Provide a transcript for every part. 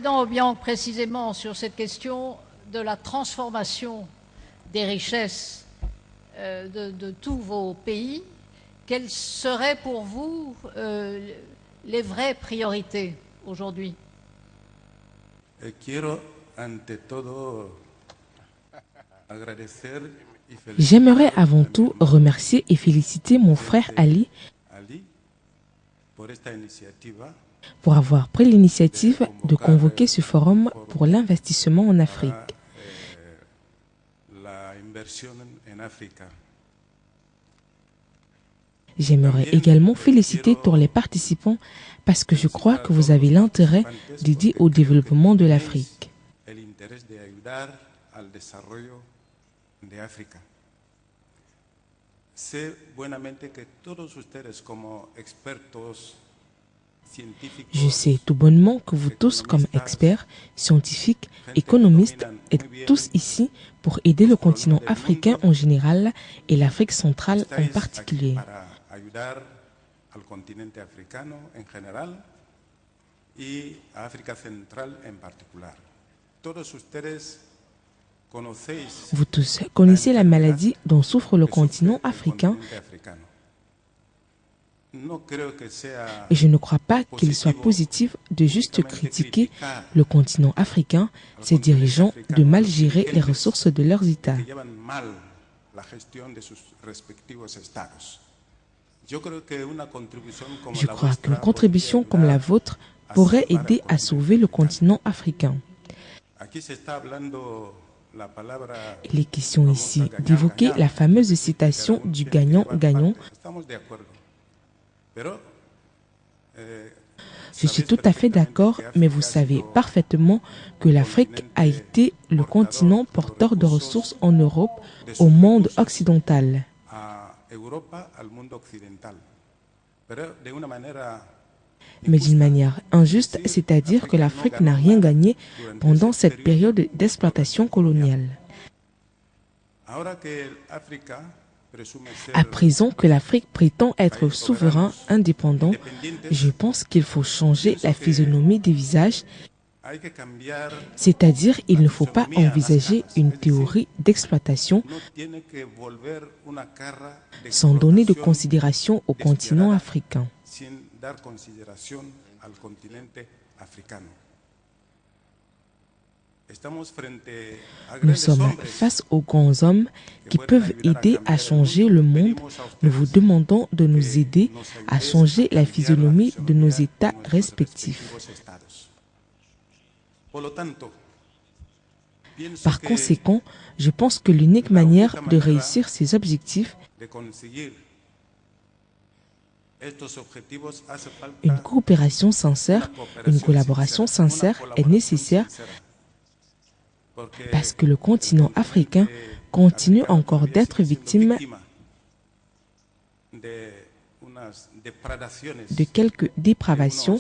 Président Obiang, précisément sur cette question de la transformation des richesses de tous vos pays, quelles seraient pour vous les vraies priorités aujourd'hui? J'aimerais avant tout remercier et féliciter mon frère Ali pour avoir pris l'initiative de convoquer ce forum pour l'investissement en Afrique. J'aimerais également féliciter tous les participants parce que je crois que vous avez l'intérêt d'aider au développement de l'Afrique. Je sais tout bonnement que vous tous, comme experts, scientifiques, économistes, êtes tous ici pour aider le continent africain en général et l'Afrique centrale en particulier. Vous tous connaissez la maladie dont souffre le continent africain et je ne crois pas qu'il soit positif de juste critiquer le continent africain, ses dirigeants, de mal gérer les ressources de leurs États. Je crois qu'une contribution comme la vôtre pourrait aider à sauver le continent africain. Il est question ici d'évoquer la fameuse citation du gagnant-gagnant. Je suis tout à fait d'accord, mais vous savez parfaitement que l'Afrique a été le continent porteur de ressources en Europe, au monde occidental. Mais d'une manière injuste, c'est-à-dire que l'Afrique n'a rien gagné pendant cette période d'exploitation coloniale. À présent que l'Afrique prétend être souverain, indépendant, je pense qu'il faut changer la physionomie des visages, c'est-à-dire il ne faut pas envisager une théorie d'exploitation sans donner de considération au continent africain. Nous sommes face aux grands hommes qui peuvent aider à changer le monde. Nous vous demandons de nous aider à changer la physionomie de nos États respectifs. Par conséquent, je pense que l'unique manière de réussir ces objectifs, une coopération sincère, une collaboration sincère est nécessaire parce que le continent africain continue encore d'être victime de quelques dépravations,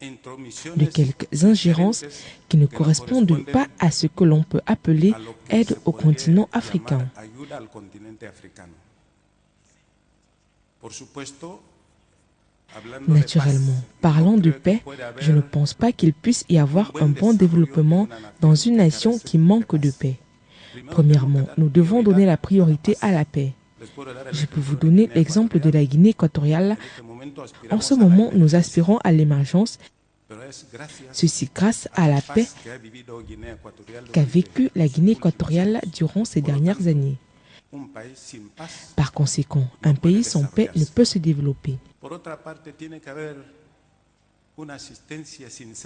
de quelques ingérences qui ne correspondent pas à ce que l'on peut appeler aide au continent africain. Naturellement, parlant de paix, je ne pense pas qu'il puisse y avoir un bon développement dans une nation qui manque de paix. Premièrement, nous devons donner la priorité à la paix. Je peux vous donner l'exemple de la Guinée équatoriale. En ce moment, nous aspirons à l'émergence. Ceci grâce à la paix qu'a vécue la Guinée équatoriale durant ces dernières années. Par conséquent, un pays sans paix ne peut se développer.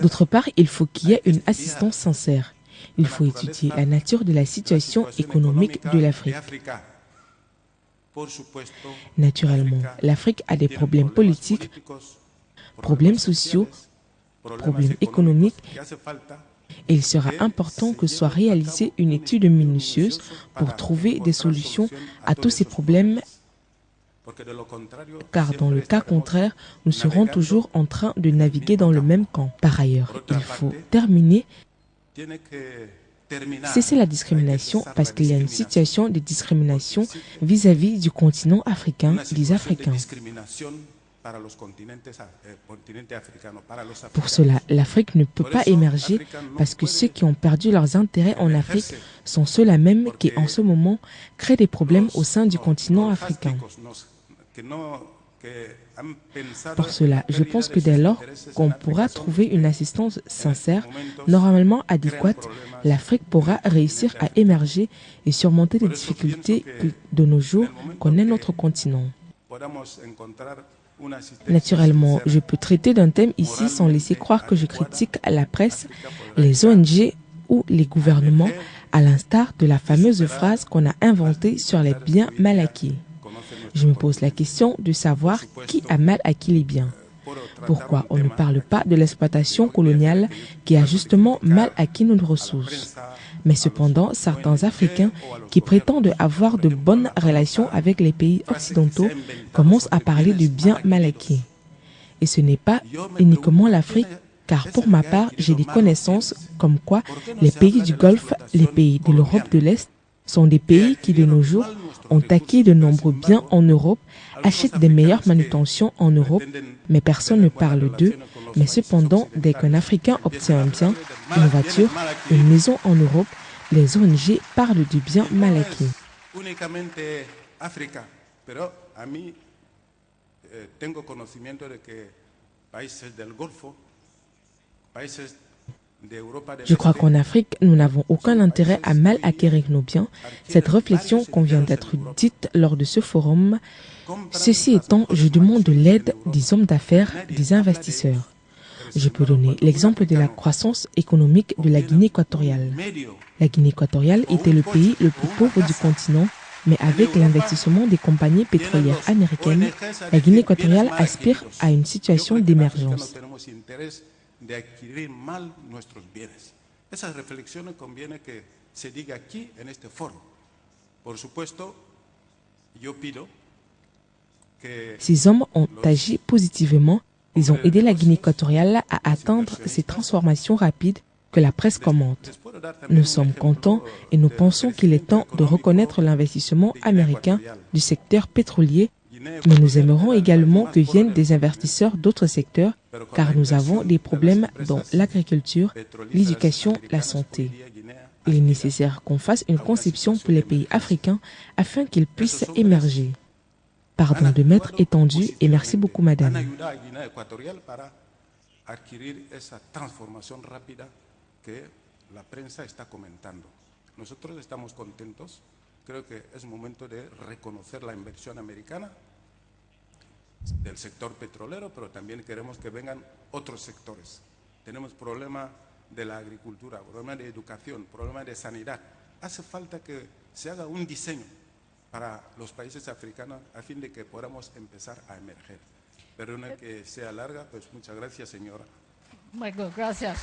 D'autre part, il faut qu'il y ait une assistance sincère. Il faut étudier la nature de la situation économique de l'Afrique. Naturellement, l'Afrique a des problèmes politiques, problèmes sociaux, problèmes économiques. Et il sera important que soit réalisée une étude minutieuse pour trouver des solutions à tous ces problèmes, car dans le cas contraire, nous serons toujours en train de naviguer dans le même camp. Par ailleurs, il faut cesser la discrimination parce qu'il y a une situation de discrimination vis-à-vis du continent africain, des Africains. Pour cela, l'Afrique ne peut pas émerger parce que ceux qui ont perdu leurs intérêts en Afrique sont ceux-là même qui, en ce moment, créent des problèmes au sein du continent africain. Pour cela, je pense que dès lors qu'on pourra trouver une assistance sincère, normalement adéquate, l'Afrique pourra réussir à émerger et surmonter les difficultés que, de nos jours, connaît notre continent. Naturellement, je peux traiter d'un thème ici sans laisser croire que je critique la presse, les ONG ou les gouvernements, à l'instar de la fameuse phrase qu'on a inventée sur les biens mal acquis. Je me pose la question de savoir qui a mal acquis les biens. Pourquoi on ne parle pas de l'exploitation coloniale qui a justement mal acquis nos ressources? Mais cependant, certains Africains qui prétendent avoir de bonnes relations avec les pays occidentaux commencent à parler de biens mal acquis. Et ce n'est pas uniquement l'Afrique, car pour ma part, j'ai des connaissances comme quoi les pays du Golfe, les pays de l'Europe de l'Est, sont des pays qui de nos jours ont acquis de nombreux biens en Europe, achètent des meilleures manutentions en Europe, mais personne ne parle d'eux. Mais cependant, dès qu'un Africain obtient un bien, une voiture, une maison en Europe, les ONG parlent du bien mal acquis. Je crois qu'en Afrique, nous n'avons aucun intérêt à mal acquérir nos biens. Cette réflexion convient d'être dite lors de ce forum. Ceci étant, je demande de l'aide des hommes d'affaires, des investisseurs. Je peux donner l'exemple de la croissance économique de la Guinée équatoriale. La Guinée équatoriale était le pays le plus pauvre du continent, mais avec l'investissement des compagnies pétrolières américaines, la Guinée équatoriale aspire à une situation d'émergence. De adquirir mal nuestros bienes. Esas reflexiones conviene que se diga aquí en este foro. Por supuesto, yo pido que ces hommes ont agi positivement. Ils ont aidé la Guinée équatoriale à atteindre ces transformations rapides que la presse commente. Nous sommes contents et nous pensons qu'il est temps de reconnaître l'investissement américain du secteur pétrolier, mais nous aimerons également que viennent des investisseurs d'autres secteurs, car nous avons des problèmes dans l'agriculture, l'éducation, la santé. Il est nécessaire qu'on fasse une conception pour les pays africains afin qu'ils puissent émerger. Pardon de m'être étendu et merci beaucoup, madame. Nosotros estamos contentos. Creo que es momento de reconocer la inversión americana del sector petrolero, pero también queremos que vengan otros sectores. Tenemos problema de la agricultura, problema de educación, problema de sanidad. Hace falta que se haga un diseño para los países africanos a fin de que podamos empezar a emerger. Perdona que sea larga, pues muchas gracias, señora. Bueno, gracias.